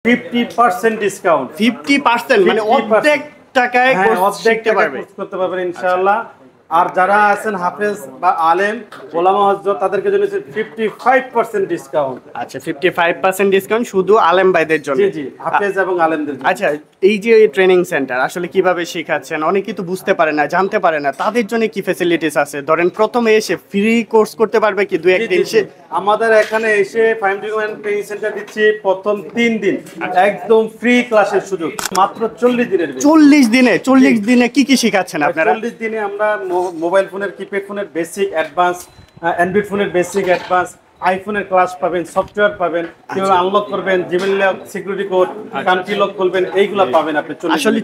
50% discount. 50% মানে অর্ধেক টাকায় কোর্স শিখতে করতে পারবেন ইনশাআল্লাহ। আর যারা আছেন হাফেজ বা আলেম ওলামা হযরত তাদেরকে জন্য 55% ডিসকাউন্ট। আচ্ছা 55% ডিসকাউন্ট শুধু আলেম ভাইদের জন্য। জি জি, হাফেজ এবং আলেমদের জন্য। আচ্ছা এই যে ট্রেনিং সেন্টার আসলে কিভাবে শেখাচ্ছেন, অনেকেই তো বুঝতে পারে না, জানতে পারে না, তাদের জন্য কি ফ্যাসিলিটিস আছে? ধরেন প্রথমে এসে ফ্রি কোর্স করতে পারবে কি দুই একদিন? আমাদের এখানে এসে ফাইম ট্রেনিং সেন্টার দিচ্ছি প্রথম 3 দিন একদম ফ্রি ক্লাসের সুযোগ, মাত্র 40 দিনের। 40 দিনে কি কি শেখাচ্ছেন আপনারা? 40 দিনে আমরা মোবাইল ফোনের, কিপ্যাড ফোনের বেসিক, অ্যাডভান্স, অ্যান্ড্রয়েড ফোনের বেসিক, অ্যাডভান্স, আইফোনের ক্লাস পাবেন, সফটওয়্যার পাবেন, কিভাবে আনলক করবেন, Gmail lock, security code, country lock করবেন, এইগুলো পাবেন আপনি। আসলে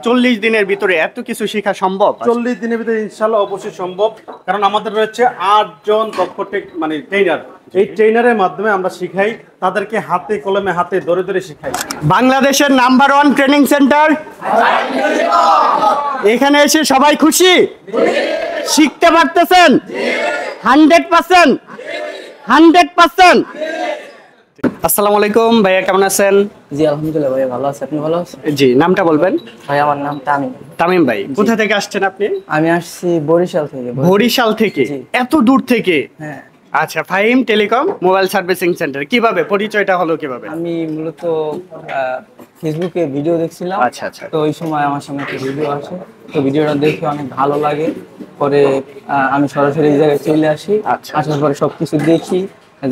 40 দিনের ভিতরে এত কিছু শেখা সম্ভব? 40 দিনের ভিতরে ইনশাআল্লাহ অবশ্যই সম্ভব, কারণ আমাদের রয়েছে 8 জন দক্ষ মানে ট্রেনার। এই ট্রেনারের মাধ্যমে আমরা শিখাই, তাদেরকে হাতে কলমে হাতে ধরে ধরে শিখাই। বাংলাদেশের নাম্বার 1 ট্রেনিং সেন্টার। এখানে এসে সবাই খুশি? শিখতে পারতেছেন? 100%। আসসালামু আলাইকুম ভাইয়া, কেমন আছেন? জি আলহামদুলিল্লাহ ভাইয়া ভালো আছি, আপনি ভালো আছেন? জি, নামটা বলবেন? ভাই আমার নাম তামিম। তামিম ভাই, কোথা থেকে আসছেন আপনি? আমি আসছি বরিশাল থেকে। বরিশাল থেকে? এত দূর থেকে? হ্যাঁ। আচ্ছা, Fahim telecom mobile servicing centre, কিভাবে পরিচয়টা হলো কিভাবে? আমি মূলত ফেসবুকে ভিডিও দেখছিলাম। আচ্ছা আচ্ছা। তো ওই সময় আমার সামনে একটা ভিডিও আসে, তো ভিডিওটা দেখে অনেক ভালো লাগে, পরে আমি সরাসরি এই জায়গায় চলে আসি। আসার পরে সবকিছু দেখি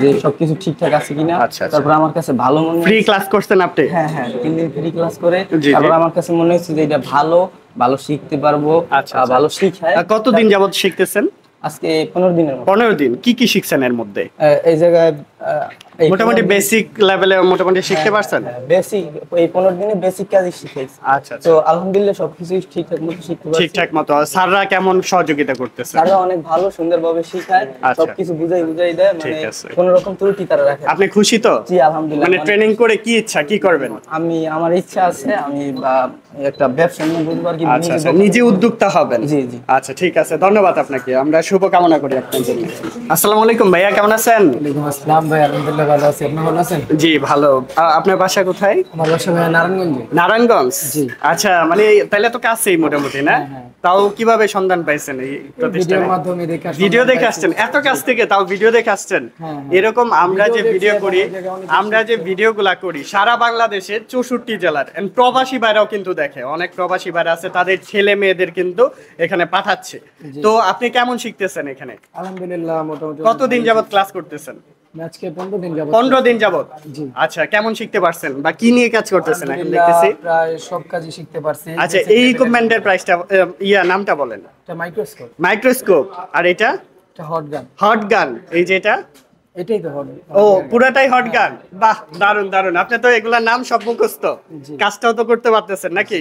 যে সবকিছু ঠিকঠাক আছে কিনা। তারপর আমার কাছে ভালো মনে হয়। ফ্রি ক্লাস করছেন আপনি? হ্যাঁ হ্যাঁ, 3 দিন ফ্রি ক্লাস করে তারপর আমার কাছে মনে হচ্ছে যে এটা ভালো শিখতে পারবো, ভালো শিখায়। কতদিন যাবত শিখতেছেন? আজকে 15 দিনের মতো। 15 দিন। কি কি শিখছেন এর মধ্যে? এই জায়গায় মোটামুটি বেসিক লেভেলে মোটামুটি শিখতে পারছেন? বেসিক এই 15 দিনে বেসিক কাজই শিখেছি। আচ্ছা, তো আলহামদুলিল্লাহ সবকিছু ঠিকঠাক মতো শিখতে পারছি। ঠিকঠাক মতো। স্যাররা কেমন সহযোগিতা করতেছে? স্যাররা অনেক ভালো, সুন্দরভাবে শেখায়, সবকিছু বুঝাই দেয়, মানে কোনো রকম ত্রুটি তারা রাখে না। আপনি খুশি তো? জি আলহামদুলিল্লাহ। মানে ট্রেনিং করে কি ইচ্ছা, কি করবেন? আমার ইচ্ছা আছে আমি একটা ব্যবসা নিয়ে বলবো আর কি। আচ্ছা, নিজে উদ্যোক্তা হবেন? জি জি। আচ্ছা ঠিক আছে, ধন্যবাদ আপনাকে, আমরা শুভ কামনা করি আপনার জন্য। আসসালামু আলাইকুম ভাইয়া, কেমন আছেন? ওয়ালাইকুম আসসালাম ভাই, আলহামদুলিল্লাহ ভালো আছি, আপনি ভালো আছেন? জি ভালো। আপনার বাসা কোথায়? আমার বাসা ভাই নারায়ণগঞ্জে। নারায়ণগঞ্জ? জি। আচ্ছা, মানে তাহলে তো কাছেই মোটামুটি না? তাও কিভাবে সন্ধান পাইছেন এই প্রতিষ্ঠানে? ভিডিওর মাধ্যমে দেখে আসলাম। ভিডিও দেখে আসছেন? এত কাছ থেকে তাও ভিডিও দেখে আসছেন? এরকম আমরা যে ভিডিও করি, আমরা যে ভিডিওগুলা করি সারা বাংলাদেশের 64 জেলার প্রবাসী ভাইরাও কিন্তু দেখে, অনেক প্রবাসী ভাইরা আছে, তাদের ছেলে মেয়েদের কিন্তু এখানে পাঠাচ্ছে। তো আপনি কেমন শিখতেছেন এখানে? আলহামদুলিল্লাহ মোটামুটি। কতদিন যাবত ক্লাস করতেছেন? আজকে 15 দিন যাবত। 15 দিন যাবত? জি। আচ্ছা, কেমন শিখতে পারছেন বা কি নিয়ে কাজ করতেছেন এখন দেখতেছি? প্রায় সব কাজই শিখতে পারছি। আচ্ছা, এই ইকুইপমেন্টের প্রাইসটা নামটা বলেন। এটা মাইক্রোস্কোপ। মাইক্রোস্কোপ। আর এটা? এটা হট গান। Hot gun. এই যে এটা? এটাই তো হট। ও, পুরাটাই হট গান। বাহ, দারুন দারুন। আপনি তো এগুলার নাম সব মুখস্থ, কাজটাও তো করতে পারতেছেন নাকি?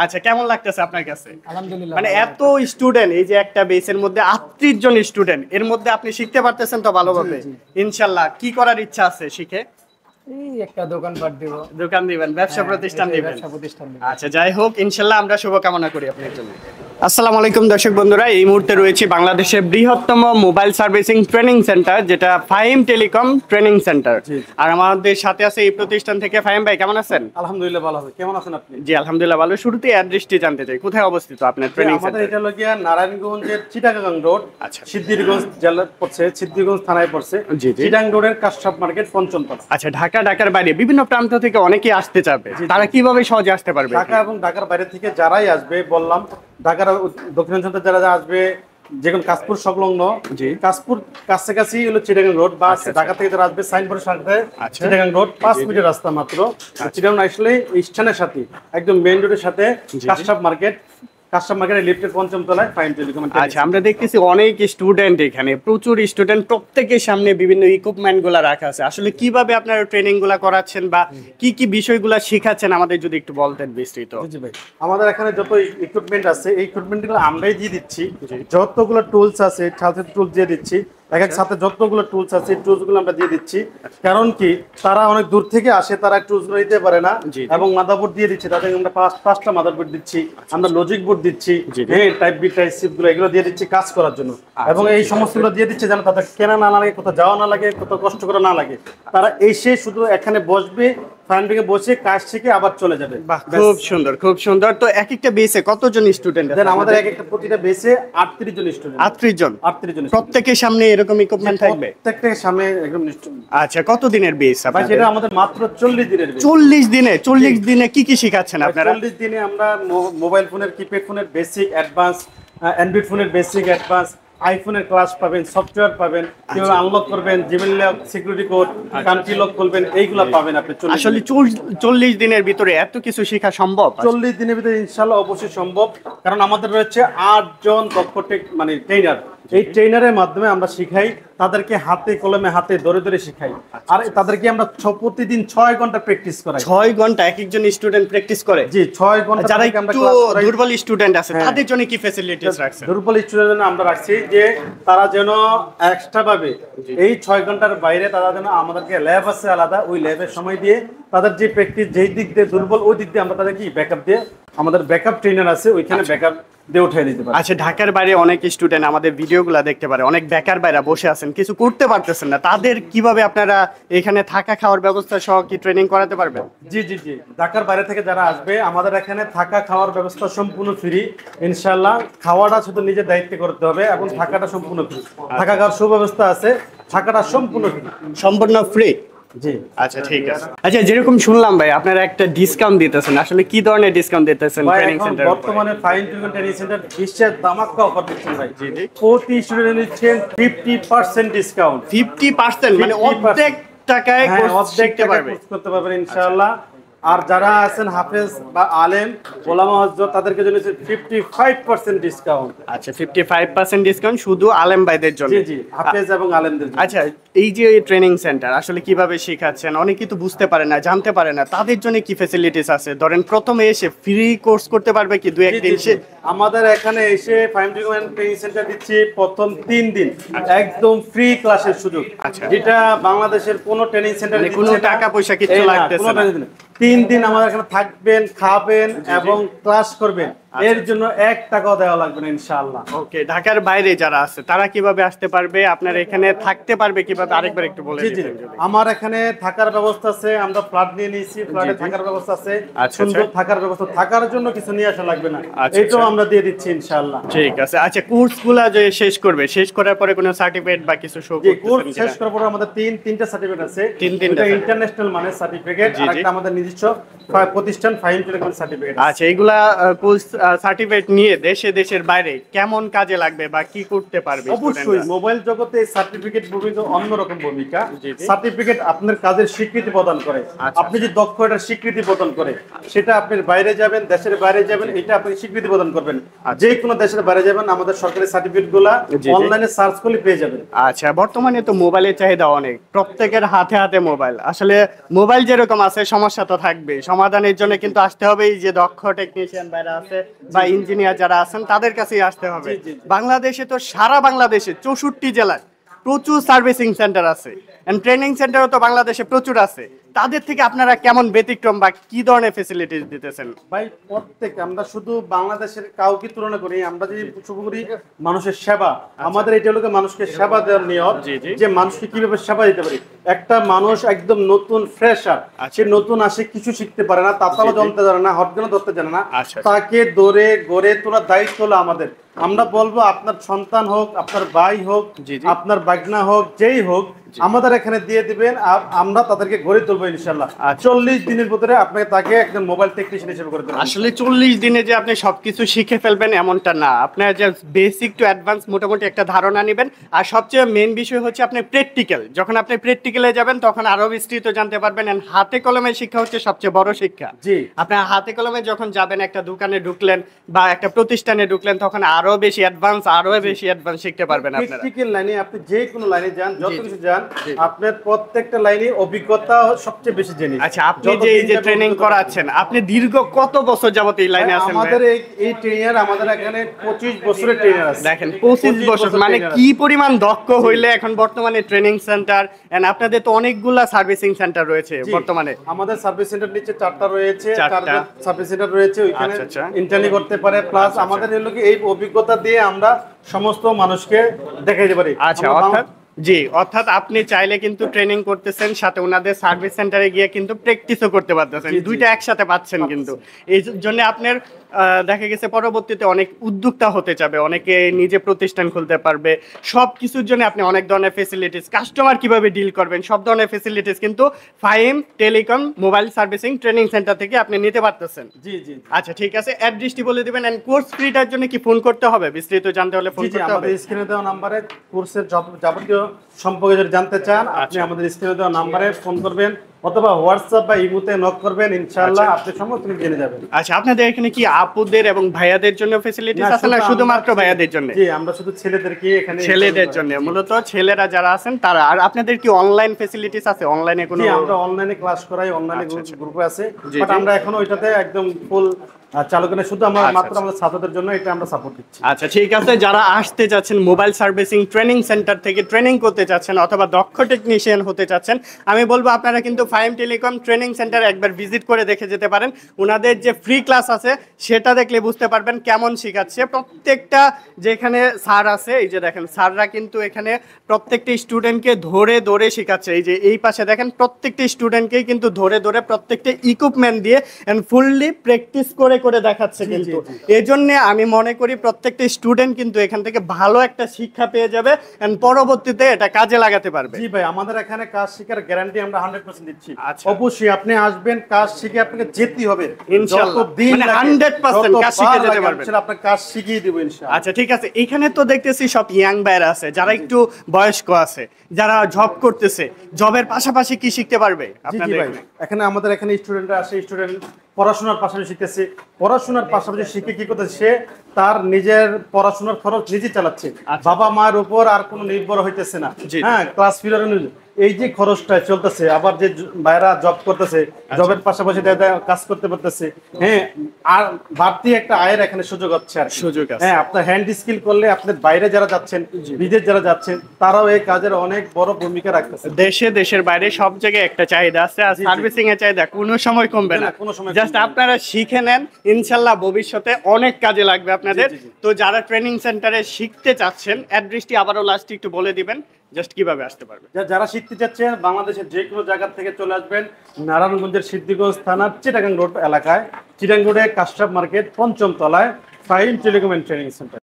আচ্ছা, কেমন লাগতেছে আপনার কাছে? আলহামদুলিল্লাহ। মানে এত স্টুডেন্ট, এই যে একটা বেসের মধ্যে 38 জন স্টুডেন্ট, এর মধ্যে আপনি শিখতে পারতেছেন তো ভালোভাবে? ইনশাআল্লাহ। কি করার ইচ্ছা আছে শিখে? এই একটা দোকানপাট দিব। দোকান দিবেন, ব্যবসা প্রতিষ্ঠান দিবেন? ব্যবসা প্রতিষ্ঠান দিব। আচ্ছা, যাই হোক, ইনশাআল্লাহ আমরা শুভকামনা করি আপনার জন্য। আসসালামু আলাইকুম দর্শক বন্ধুরা, এই মুহূর্তে রয়েছে বাংলাদেশের বৃহত্তম মোবাইল সার্ভিসিং ট্রেনিং সেন্টার, যেটা ফাহিম টেলিকম ট্রেনিং সেন্টার। আর আমাদের সাথে আছে এই প্রতিষ্ঠান থেকে ফাহিম ভাই, কেমন আছেন? আলহামদুলিল্লাহ ভালো আছি, কেমন আছেন আপনি? জি আলহামদুলিল্লাহ ভালো। শুরুতে অ্যাড্রেসটি জানতে চাই, কোথায় অবস্থিত আপনার ট্রেনিং সেন্টার? আমাদের এটা হলো গিয়া নারায়ণগঞ্জের চিটাগাং রোড। আচ্ছা। সিদ্ধিরগঞ্জ জেলা পড়ছে, সিদ্ধিরগঞ্জ থানায় পড়ছে। জি জি। চিটাগাং রোডের কাশসাপ মার্কেট পঞ্চমতলা। আচ্ছা, ঢাকার বাইরে বিভিন্ন প্রান্ত থেকে অনেকেই আসতে চাবে, তারা কিভাবে সহজে আসতে পারবে? ঢাকা এবং ঢাকার বাইরে থেকে যারাই আসবে, বললাম ঢাকার দক্ষিণাঞ্চল যারা আসবে, যেমন কাশপুর সংলগ্ন, কাশপুর কাছাকাছি হলো চিটাগাং রোড, বা ঢাকা থেকে যারা আসবে সাইনবোর্ডের সাথে চিটাগাং রোড 5 মিনিট রাস্তা মাত্র। চিটাগাং আসলে স্টেশনের সাথে একদম মেইন রোডের সাথে কাশসাপ মার্কেটের লিফটের পঞ্চম তলায় ফাইম টেলিকম। আচ্ছা, আমরা দেখতেছি অনেক স্টুডেন্ট এখানে, প্রচুর স্টুডেন্ট, প্রত্যেকের সামনে বিভিন্ন ইকুইপমেন্ট গুলা রাখা আছে। আসলে কিভাবে আপনারা ট্রেনিং গুলা করাচ্ছেন বা কি কি বিষয়গুলো শেখাচ্ছেন আমাদের যদি একটু বলতেন বিস্তারিত। জি ভাই, আমাদের এখানে যত ইকুইপমেন্ট আছে এই ইকুইপমেন্টগুলো আমরাই দিয়ে দিচ্ছি, যতগুলো টুলস আছে সাথে টুলস দিয়ে দিচ্ছি, এক সাথে যতগুলো টুলস আছে এই টুলসগুলো আমরা দিয়ে দিচ্ছি। কারণ কি, তারা অনেক দূর থেকে আসে, তারা টুলসগুলো নিতে পারে না, এবং মাদারবোর্ড দিয়ে দিচ্ছি তাদের। আমরা 5টা মাদারবোর্ড দিচ্ছি, আমরা লজিক বোর্ড দিচ্ছি, টাইপ বি টাইপ সি গুলো এগুলো দিয়ে দিচ্ছি কাজ করার জন্য। এবং এই সমস্তগুলো দিয়ে দিচ্ছে যেন তাদের কেনা না লাগে, কোথাও যাওয়া না লাগে, কোথাও কষ্ট করা না লাগে। তারা এসে শুধু এখানে বসবে, ফাইন্ডিংয়ে বসে কাজ শিখে আবার চলে যাবে। বাহ, খুব সুন্দর, খুব সুন্দর। তো এক একটা বেসে কতজন স্টুডেন্ট আছে? দেন আমাদের এক একটা প্রতিটা বেসে 38 জন স্টুডেন্ট। 38 জন। 38 জন। প্রত্যেকের সামনে এরকম ইকুইপমেন্ট থাকবে? প্রত্যেকটার সামনে একদম নিশ্চয়। আচ্ছা, কত দিনের বেস ভাই আপনাদের? সেটা আমাদের মাত্র 40 দিনের বেস। 40 দিনে? 40 দিনে কি কি শেখাচ্ছেন আপনারা? 40 দিনে আমরা মোবাইল ফোনের, কিপ্যাড ফোনের বেসিক, অ্যাডভান্স, অ্যান্ড্রয়েড ফোনের বেসিক, অ্যাডভান্স, আইফোনের ক্লাস পাবেন, সফটওয়্যার পাবেন, কিভাবে আনলক করবেন, Gmail lock, security code, country lock করবেন, এইগুলা পাবেন আপনি 40 আসলে 40 দিনের ভিতরে এত কিছু শেখা সম্ভব? 40 দিনের ভিতরে ইনশাআল্লাহ অবশ্যই সম্ভব, কারণ আমাদের রয়েছে 8 জন দক্ষ মানে ট্রেনার। এই ট্রেনারের মাধ্যমে আমরা শিখাই, তাদেরকে হাতে কলমে হাতে ধরে ধরে শিখাই। আর তাদেরকে আমরা প্রতিদিন 6 ঘন্টা প্র্যাকটিস করাই। 6 ঘন্টা এক একজন স্টুডেন্ট প্র্যাকটিস করে? জি, 6 ঘন্টা। যারা আমরা একটু ক্লাস করাই। দুর্বল স্টুডেন্ট আছে হ্যাঁ। তাদের জন্য কি ফ্যাসিলিটিস রাখছেন? দুর্বল স্টুডেন্টের জন্য আমরা রাখছি যে তারা যেন এক্সট্রা ভাবে এই 6 ঘন্টার বাইরে তারা যেন আমাদেরকে ল্যাব আছে আলাদা, ওই ল্যাবের সময় দিয়ে তাদের যে প্র্যাকটিস যেই দিক দিয়ে দুর্বল ওই দিক দিয়ে আমরা তাদের কি ব্যাকআপ দিয়ে, আমাদের ব্যাকআপ ট্রেনার আছে ওইখানে ব্যাকআপ দিয়ে উঠিয়ে দিতে পারি। আচ্ছা, ঢাকার বাইরে অনেক স্টুডেন্ট আমাদের ভিডিওগুলো দেখতে পারে, অনেক বেকার বাইরা বসে আছেন, কিছু করতে পারতেছেন না, তাদের কিভাবে আপনারা এখানে থাকা খাওয়ার ব্যবস্থা সহ কি ট্রেনিং করাতে পারবেন? জি জি জি, ঢাকার বাইরে থেকে যারা আসবে আমাদের এখানে থাকা খাওয়ার ব্যবস্থা সম্পূর্ণ ফ্রি ইনশাআল্লাহ। খাওয়াটা শুধু নিজের দায়িত্বে করতে হবে এবং থাকাটা সম্পূর্ণ ফ্রি। থাকা খাওয়ার সুব্যবস্থা আছে, থাকাটা সম্পূর্ণ ফ্রি। সম্পূর্ণ ফ্রি? জি। আচ্ছা, ঠিক আছে। আচ্ছা, যেরকম শুনলাম ভাই আপনারা একটা ডিসকাউন্ট দিতেছেন, আসলে কি ধরনের ডিসকাউন্ট দিতেছেন ভাই ট্রেনিং এখন সেন্টার? বর্তমানে ফাইন টিউন ট্রেনিং সেন্টার বিশ্বের ধামাকা অফার দিচ্ছেন ভাই। জি জি। প্রতি স্টুডেন্ট নিচ্ছেন 50% ডিসকাউন্ট। 50% মানে 50% অর্ধেক টাকায় হ্যাঁ, কোর্স অর্ধেক শিখতে পারবে? কোর্স করতে পারবেন ইনশাআল্লাহ। আর যারা আছেন হাফেজ বা আলেম, ওলামা হযরত, তাদেরকে জন্য 55% ডিসকাউন্ট। আচ্ছা, 55% ডিসকাউন্ট শুধু আলেম ভাইদের জন্য? জি জি, হাফেজ এবং আলেমদের জন্য। আচ্ছা, এই যে ট্রেনিং সেন্টার আসলে কিভাবে শেখাচ্ছেন? অনেকেই তো বুঝতে পারে না, জানতে পারে না, তাদের জন্য কি ফ্যাসিলিটিস আছে? ধরেন প্রথমে এসে ফ্রি কোর্স করতে পারবে কি 2-1 দিন? আমাদের এখানে এসে ফাইম ট্রেনিং সেন্টার দিচ্ছি প্রথম 3 দিন একদম ফ্রি ক্লাসের সুযোগ। আচ্ছা। যেটা বাংলাদেশের কোনো ট্রেনিং সেন্টারে কোনো টাকা পয়সা কিছু লাগতেছে না? 3 দিন আমাদের এখানে থাকবেন, খাবেন এবং ক্লাস করবেন, এর জন্য 1 টাকাও দেওয়া লাগবে না ইনশাআল্লাহ। ওকে, ঢাকার বাইরে যারা আছে তারা কিভাবে আসতে পারবে? আপনার এখানে থাকতে পারবে কিভাবে? আরেকবার একটু বলে জি জি, দিবেন যদি। আমার এখানে থাকার ব্যবস্থা আছে, আমরা ফ্ল্যাট নিয়ে নিয়েছি, ফ্ল্যাটে থাকার ব্যবস্থা আছে, আচ্ছা, সুন্দর আচ্ছা। থাকার ব্যবস্থা, থাকার জন্য কিছু নিয়ে আসা লাগবে না, আচ্ছা, এটাও আচ্ছা। আমরা দিয়ে দিচ্ছি ইনশাআল্লাহ। ঠিক আছে। আচ্ছা, কোর্সগুলা যে শেষ করবে, শেষ করার পরে কোনো সার্টিফিকেট বা কিছু শো যে কোর্স করতেছেন শেষ কিনা? করার পরে আমাদের তিনটা সার্টিফিকেট আছে। তিনটা এটা ইন্টারন্যাশনাল মানের সার্টিফিকেট, জি, আর জি। একটা আমাদের নিজস্ব প্রতিষ্ঠান ফাইম টেলিকম সার্টিফিকেট। আচ্ছা, এগুলা কোর্স সার্টিফিকেট নিয়ে দেশের বাইরে কেমন কাজে লাগবে বা কি করতে পারবে? অবশ্যই স্টুডেন্টরা? মোবাইল জগতে সার্টিফিকেট ভূমিকা অন্যরকম ভূমিকা। জি, জি। সার্টিফিকেট আপনার কাজের স্বীকৃতি প্রদান করে, আচ্ছা। আপনি যে দক্ষ এটার স্বীকৃতি প্রদান করে, সেটা আপনি বাইরে যাবেন, দেশের বাইরে যাবেন, এটা আপনি স্বীকৃতি প্রদান করবেন। যে কোনো দেশের বাইরে যাবেন, আমাদের সরকারি সার্টিফিকেট গুলা জি, জি। অনলাইনে সার্চ করলে পেয়ে যাবেন। আচ্ছা, বর্তমানে তো মোবাইলের চাহিদা অনেক, প্রত্যেকের হাতে হাতে মোবাইল। আসলে মোবাইল যেরকম আছে সমস্যা তো থাকবে, সমাধানের জন্য কিন্তু আসতে হবে এই যে দক্ষ টেকনিশিয়ান বাইরে আছে বা ইঞ্জিনিয়ার যারা আছেন তাদের কাছেই আসতে হবে। জি, জি, জি। বাংলাদেশে তো সারা বাংলাদেশে 64 জেলায় প্রচুর সার্ভিসিং সেন্টার আছে, এন্ড ট্রেনিং সেন্টারও তো বাংলাদেশে প্রচুর আছে। তাদের থেকে আপনারা কেমন ব্যতিক্রম বা কি ধরনের ফ্যাসিলিটিস দিতেছেন? ভাই প্রত্যেক আমরা শুধু বাংলাদেশের কাউকে তুলনা করি, আমরা যদি শুরু করি মানুষের সেবা, আমাদের এটা হলো মানুষকে সেবা দেওয়ার নিয়ম, জি, জি। যে মানুষকে কিভাবে সেবা দিতে পারি। একটা মানুষ একদম নতুন ফ্রেশার, সে নতুন আসে, কিছু শিখতে পারে না, তাতালো জানতে জানে না, হটগানও ধরতে জানে না, আচ্ছা। তাকে ধরে গড়ে তোলার দায়িত্ব হলো আমাদের। আমরা বলবো আপনার সন্তান হোক, আপনার ভাই হোক, জি, জি। আপনার বাগনা হোক, যেই হোক, আমাদের এখানে দিয়ে দিবেন, আর আমরা তাদেরকে গড়ে তুলবো ইনশাল্লাহ। আচ্ছা। 40 দিনের ভিতরে আপনাকে তাকে একজন মোবাইল টেকনিশিয়ান হিসেবে করে দেবো। আসলে 40 দিনে যে আপনি সবকিছু শিখে ফেলবেন এমনটা না, আপনার যে বেসিক টু অ্যাডভান্স মোটামুটি একটা ধারণা নেবেন। আর সবচেয়ে মেইন বিষয় হচ্ছে আপনার প্র্যাকটিক্যাল, যখন আপনি প্র্যাকটিক্যালে যাবেন তখন আরো বিস্তৃত জানতে পারবেন। And হাতে কলমে শিক্ষা হচ্ছে সবচেয়ে বড় শিক্ষা। জি। আপনার হাতে কলমে যখন যাবেন, একটা দোকানে ঢুকলেন বা একটা প্রতিষ্ঠানে ঢুকলেন, তখন আরো বেশি অ্যাডভান্স শিখতে পারবেন আপনারা। প্র্যাকটিক্যাল লাইনে আপনি যে কোনো লাইনে যান, যত জি, জি। কিছু যান, আপনার প্রত্যেকটা লাইনে অভিজ্ঞতা সবচেয়ে বেশি জিনিস। আচ্ছা, আপনি যে এই যে ট্রেনিং করাচ্ছেন, আপনি দীর্ঘ কত বছর যাবত এই লাইনে আছেন? আমাদের এই ট্রেনার, আমাদের এখানে 25 বছরের ট্রেনার আছে। দেখেন, 25 বছর মানে trainer কি পরিমাণ দক্ষ হইলে এখন বর্তমানে ট্রেনিং সেন্টার, এন্ড আপনাদের তো অনেকগুলা সার্ভিসিং সেন্টার রয়েছে জি, বর্তমানে। আমাদের সার্ভিস সেন্টার নিচে 4টা রয়েছে, 4টা সার্ভিস সেন্টার রয়েছে, ওইখানে আচ্ছা, আচ্ছা। ইন্টারনি করতে পারে। প্লাস আমাদের হলো কি এই অভিজ্ঞতা দিয়ে আমরা সমস্ত মানুষকে দেখাইতে পারি। আচ্ছা, আমরা অর্থাৎ জি, অর্থাৎ আপনি চাইলে কিন্তু ট্রেনিং করতেছেন, সাথে ওনাদের সার্ভিস সেন্টারে গিয়ে কিন্তু প্র্যাকটিসও করতে পারতেছেন, দুইটা একসাথে পাচ্ছেন কিন্তু। এই জন্য আপনার দেখা গেছে পরবর্তীতে অনেক উদ্যোক্তা হতে যাবে, অনেকে নিজে প্রতিষ্ঠান খুলতে পারবে, সব কিছুর জন্য আপনি অনেক ধরনের ফেসিলিটিস, কাস্টমার কিভাবে ডিল করবেন, সব ধরনের ফেসিলিটিস কিন্তু Fahim telecom mobile servicing training centre থেকে আপনি নিতে পারতেছেন। জি জি। আচ্ছা ঠিক আছে, অ্যাড্রেসটি বলে দিবেন। এন্ড কোর্স ফ্রিটার জন্য কি ফোন করতে হবে? বিস্তারিত জানতে হলে ফোন জি জি, করতে হবে। আমাদের স্ক্রিনে দেওয়া নম্বরে কোর্সের যাবতীয় সম্পর্কে যদি জানতে চান আপনি আমাদের স্ক্রিনে দেওয়া নম্বরে ফোন করবেন অথবা হোয়াটসঅ্যাপ বা ইমোতে নক করবেন, ইনশাআল্লাহ আপনি সমস্ত কিছু জেনে যাবেন। আচ্ছা, আপনাদের এখানে কি আপুদের এবং ভাইয়াদের জন্য ফেসিলিটিস আছে না শুধুমাত্র ভাইয়াদের জন্য? জি, আমরা শুধু ছেলেদেরকে এখানে ছেলেদের জন্য, মূলত ছেলেরা যারা আছেন তারা। আর আপনাদের কি অনলাইন ফেসিলিটিস আছে? অনলাইনে কোনো? জি, আমরা অনলাইনে ক্লাস করাই, অনলাইনে গ্রুপে আছে, জি, বাট জি। আমরা এখন ওইটাতে একদম ফুল চালু করে শুধু আমরা মাত্র আমাদের ছাত্রদের জন্য এটা আমরা সাপোর্ট দিচ্ছি। আচ্ছা ঠিক আছে, যারা আসতে যাচ্ছেন মোবাইল সার্ভিসিং ট্রেনিং সেন্টার থেকে ট্রেনিং করতে চাচ্ছেন অথবা দক্ষ টেকনিশিয়ান হতে চাচ্ছেন, আমি বলবো আপনারা কিন্তু ফাহিম টেলিকম ট্রেনিং সেন্টার একবার ভিজিট করে দেখে যেতে পারেন। ওনাদের যে ফ্রি ক্লাস আছে সেটা দেখলে বুঝতে পারবেন কেমন শেখাচ্ছে। প্রত্যেকটা যেখানে স্যার আছে, এই যে দেখেন স্যাররা কিন্তু এখানে প্রত্যেকটা স্টুডেন্টকে ধরে ধরে শেখাচ্ছে। এই যে এই পাশে দেখেন প্রত্যেকটা স্টুডেন্টকেই কিন্তু ধরে ধরে প্রত্যেকটা ইকুইপমেন্ট দিয়ে এন্ড ফুললি প্র্যাকটিস করে করে দেখাচ্ছে কিন্তু। এই জন্য আমি মনে করি প্রত্যেকটা স্টুডেন্ট কিন্তু এখান থেকে ভালো একটা শিক্ষা পেয়ে যাবে এন্ড পরবর্তীতে এটা কাজে লাগাতে পারবে। জি ভাই, আমাদের এখানে কাজ শেখার গ্যারান্টি আমরা 100% দিচ্ছি। আচ্ছা। অবশ্যই আপনি আসবেন, কাজ শিখে আপনাকে যেতেই হবে ইনশাআল্লাহ। যতদিন মানে লাগে, 100% কাজ শিখে যতবার যেতে লাগে, পারবেন। ইনশাআল্লাহ আপনার কাজ শিখিয়ে দেব ইনশাআল্লাহ। আচ্ছা ঠিক আছে, এখানে তো দেখতেছি সব ইয়াং ভাইরা আছে যারা একটু বয়স্ক আছে, যারা জব করতেছে, জবের পাশাপাশি কি শিখতে পারবে জি জি আপনাদের ভাই, এখানে? এখানে আমাদের এখানে স্টুডেন্টরা আসে, স্টুডেন্ট পড়াশোনার পাশাপাশি শিখতেছে, পড়াশোনার পাশাপাশি শিখে কি করতেছে, সে তার নিজের পড়াশোনার খরচ নিজে চালাচ্ছে, বাবা মার উপর আর কোনো নির্ভর হইতেছে না। জি। হ্যাঁ, ক্লাস ফিরার এই যে খরচটা চলতেছে, আবার যে ভাইরা জব করতেছে, জবের পাশাপাশি দাদা কাজ করতে পারতেছে, হ্যাঁ, আর বাড়তি একটা আয়ের এখানে সুযোগ হচ্ছে আর কি। সুযোগ আছে। হ্যাঁ, আপনার হ্যান্ড স্কিল করলে আপনার বাইরে যারা যাচ্ছেন, বিদেশ যারা যাচ্ছেন, তারাও এই কাজের অনেক বড় ভূমিকা রাখতেছে। দেশে দেশের বাইরে সব জায়গায় একটা চাহিদা আছে, আর সার্ভিসিং এর চাহিদা কোনো সময় কমবে না। কোনো সময় জাস্ট আপনারা শিখে নেন, ইনশাআল্লাহ ভবিষ্যতে অনেক কাজে লাগবে আপনাদের। তো যারা ট্রেনিং সেন্টারে শিখতে চাচ্ছেন, অ্যাড্রেসটি আবারও লাস্ট একটু বলে দিবেন, জাস্ট কিভাবে আসতে পারবে? যারা শিখতে চাচ্ছেন বাংলাদেশের যে কোনো জায়গা থেকে চলে আসবেন নারায়ণগঞ্জের সিদ্ধিগঞ্জ থানার চিটাগাং রোড এলাকায়, চিটাগাং রোডে কাস্টম মার্কেট ৫ম তলায় Fahim telecom and training centre.